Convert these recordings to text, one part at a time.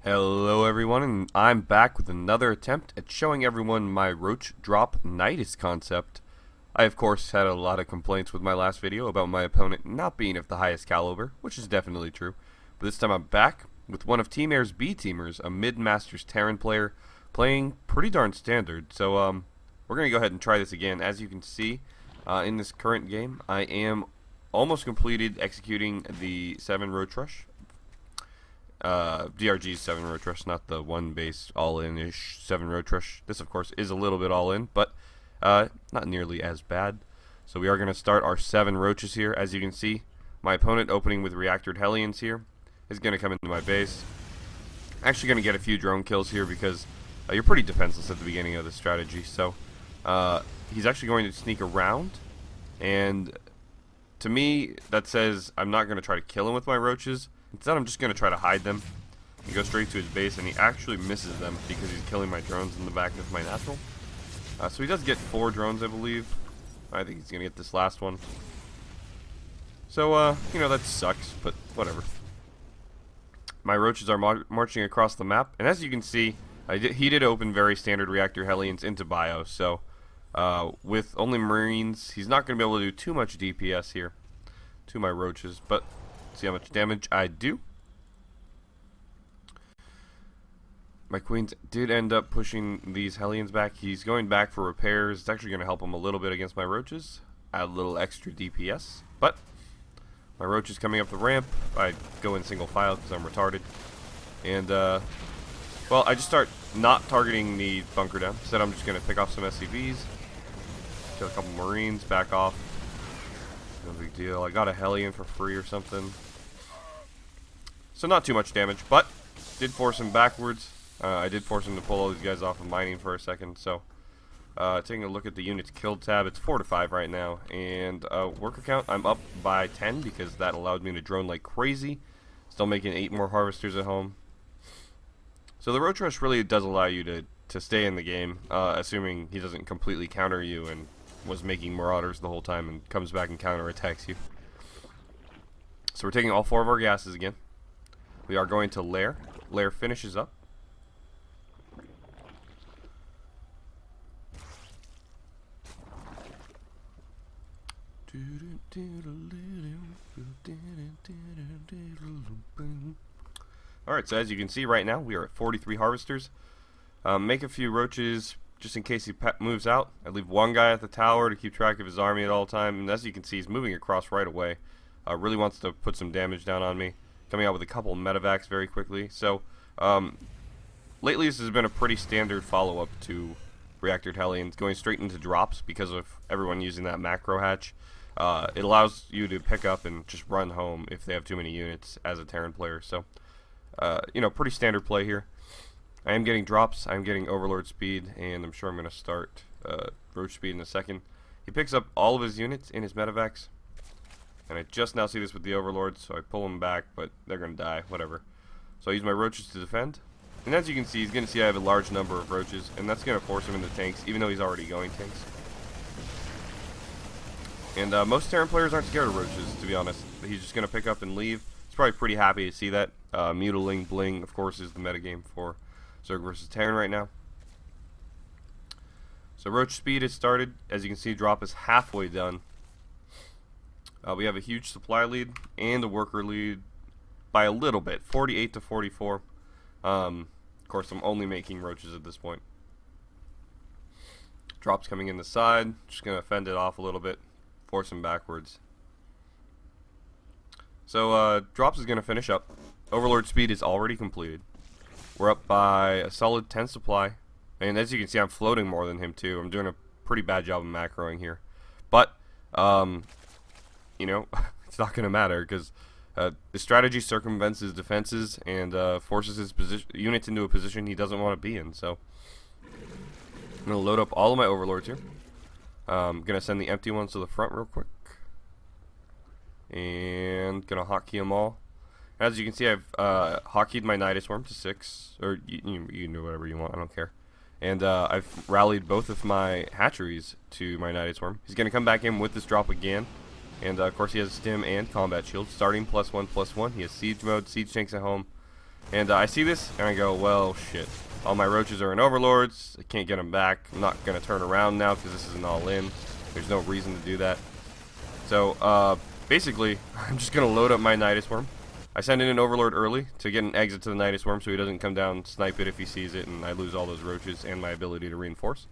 Hello everyone, and I'm back with another attempt at showing everyone my Roach drop Nydus concept. I of course had a lot of complaints with my last video about my opponent not being of the highest caliber, which is definitely true. But this time I'm back with one of Team Air's B-teamers, a mid-masters Terran player, playing pretty darn standard. So we're going to go ahead and try this again. As you can see, in this current game, I am almost completed executing the 7 Roach Rush. DRG's 7 Roach Rush, not the one base all-in-ish 7 Roach Rush. This, of course, is a little bit all-in, but not nearly as bad. So we are going to start our 7 Roaches here. As you can see, my opponent opening with Reactored Hellions here is going to come into my base. Actually going to get a few drone kills here because you're pretty defenseless at the beginning of the strategy. So he's actually going to sneak around, and to me, that says I'm not going to try to kill him with my Roaches. Instead, I'm just going to try to hide them and go straight to his base, and he actually misses them because he's killing my drones in the back of my natural. So he does get 4 drones, I believe. I think he's going to get this last one. So, you know, that sucks, but whatever. My Roaches are marching across the map, and as you can see, he did open very standard Reactor Hellions into Bio, so with only Marines, he's not going to be able to do too much DPS here to my Roaches, but see how much damage I do. My Queens did end up pushing these Hellions back. He's going back for repairs. It's actually going to help him a little bit against my Roaches. Add a little extra DPS. But my Roach is coming up the ramp. I go in single file because I'm retarded. And, well, I just start not targeting the bunker down. Instead, I'm just going to pick off some SCVs. Kill a couple Marines, back off. No big deal. I got a Hellion for free or something. So not too much damage, but did force him backwards. I did force him to pull all these guys off of mining for a second. So taking a look at the units killed tab, it's 4 to 5 right now. And worker count, I'm up by 10 because that allowed me to drone like crazy. Still making 8 more harvesters at home. So the Roach Rush really does allow you to stay in the game, assuming he doesn't completely counter you and was making Marauders the whole time and comes back and counterattacks you. So we're taking all 4 of our gases again. We are going to Lair. Lair finishes up. Alright, so as you can see right now, we are at 43 harvesters. Make a few Roaches just in case he moves out. I leave one guy at the tower to keep track of his army at all time, and as you can see, he's moving across right away. Really wants to put some damage down on me. Coming out with a couple medevacs very quickly. So, lately this has been a pretty standard follow-up to Reactored Hellions, going straight into drops because of everyone using that macro hatch. It allows you to pick up and just run home if they have too many units as a Terran player. So, you know, pretty standard play here. I am getting drops, I'm getting Overlord speed, and I'm sure I'm going to start Roach speed in a second. He picks up all of his units in his medevacs, and I just now see this with the Overlords, so I pull them back, but they're going to die, whatever. So I use my Roaches to defend, and as you can see, he's going to see I have a large number of Roaches, and that's going to force him into tanks, even though he's already going tanks. And most Terran players aren't scared of Roaches, to be honest. He's just going to pick up and leave. He's probably pretty happy to see that. Mutiling Bling, of course, is the metagame for Zerg versus Terran right now. So Roach speed has started. As you can see, drop is halfway done. We have a huge supply lead and a worker lead by a little bit, 48 to 44. Of course, I'm only making Roaches at this point. Drops coming in the side. Just going to fend it off a little bit. Force him backwards. So drops is going to finish up. Overlord speed is already completed. We're up by a solid 10 supply. And as you can see, I'm floating more than him too. I'm doing a pretty bad job of macroing here. But, you know, it's not going to matter because the strategy circumvents his defenses and forces his units into a position he doesn't want to be in. So I'm going to load up all of my Overlords here. I'm going to send the empty ones to the front real quick. And going to hotkey them all. As you can see, I've hotkeyd my Nydus Worm to 6. Or you can do whatever you want, I don't care. And I've rallied both of my hatcheries to my Nydus Worm. He's going to come back in with this drop again. And of course he has Stim and Combat Shield, starting +1/+1. He has Siege Mode, Siege Tanks at home. And I see this, and I go, well, shit. All my roaches are in overlords. I can't get them back. I'm not going to turn around now because this is an all-in. There's no reason to do that. So, basically, I'm just going to load up my Nydus worm. I send in an overlord early to get an exit to the Nydus worm so he doesn't come down, snipe it if he sees it, and I lose all those roaches and my ability to reinforce.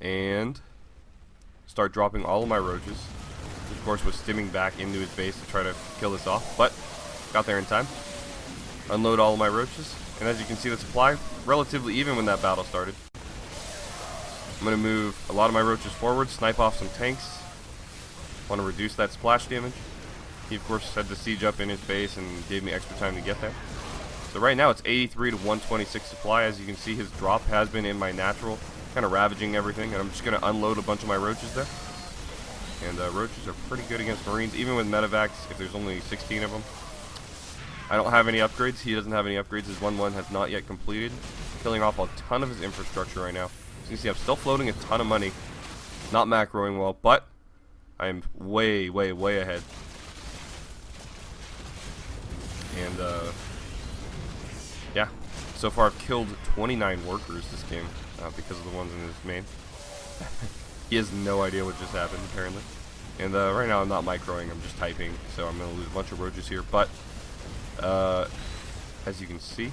And start dropping all of my roaches. Of course, was stimming back into his base to try to kill this off, but got there in time. Unload all of my roaches, and as you can see, the supply relatively even when that battle started. I'm going to move a lot of my roaches forward, snipe off some tanks. Want to reduce that splash damage. He of course had to siege up in his base and gave me extra time to get there. So right now it's 83 to 126 supply. As you can see, his drop has been in my natural, kind of ravaging everything, and I'm just going to unload a bunch of my roaches there. And roaches are pretty good against marines, even with medevacs if there's only 16 of them. I don't have any upgrades. He doesn't have any upgrades. His 1-1 has not yet completed. Killing off a ton of his infrastructure right now. As you can see, I'm still floating a ton of money. Not macroing well, but I am way, way, way ahead. And, yeah. So far I've killed 29 workers this game because of the ones in his main. He has no idea what just happened, apparently. And right now I'm not microing, I'm just typing, so I'm going to lose a bunch of roaches here. But, as you can see, I'm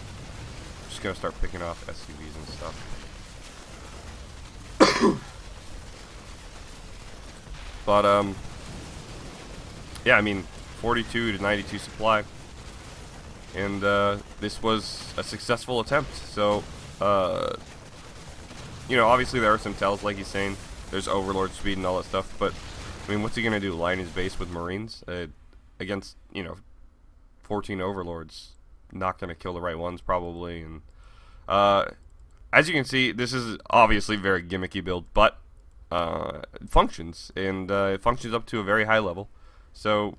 just going to start picking off SCVs and stuff. But, yeah, I mean, 42 to 92 supply. And this was a successful attempt. So, you know, obviously there are some tells, like he's saying. There's overlord speed and all that stuff, but I mean, what's he gonna do? Line his base with marines against, you know, 14 overlords? Not gonna kill the right ones probably. And as you can see, this is obviously a very gimmicky build, but it functions, and it functions up to a very high level. So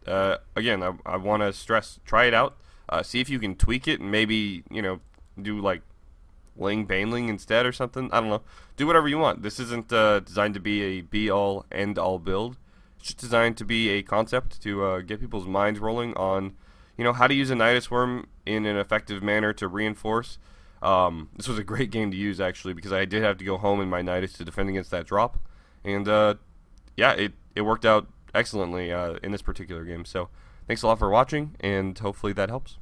again, I want to stress, try it out, see if you can tweak it, and maybe, you know, do like Ling Baneling instead or something. I don't know. Do whatever you want. This isn't designed to be a be-all, end-all build. It's just designed to be a concept to get people's minds rolling on, you know, how to use a Nydus worm in an effective manner to reinforce. This was a great game to use, actually, because I did have to go home in my Nydus to defend against that drop. And, yeah, it worked out excellently in this particular game. So, thanks a lot for watching, and hopefully that helps.